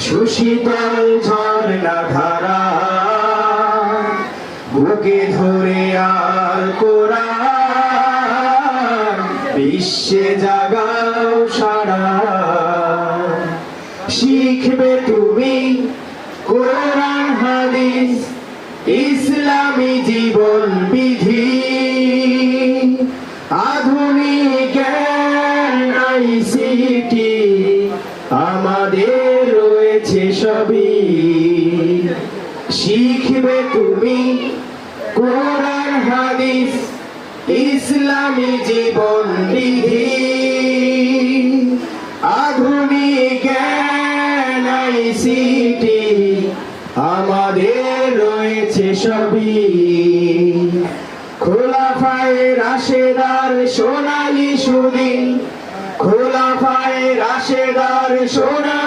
সুশীতল ঝর্ণা ধারা বুকে ধরে আল কোরআন বিশ্বে জাগাও সারা। শিখবে তুমি কোরআন হাদিস ইসলামী জীবন বিধি, আধুনিক জ্ঞান আইসিটি আমাদের রয়েছে সবই। শিখবে তুমি কোরআন হাদিস ইসলামী জীবন বিধি, আধুনিক জ্ঞান আইসিটি আমাদের রয়েছে সবই। খোলাফায়ে রাশেদার সোনালী সুদিন, খোলাফায়ে রাশেদার সোনালী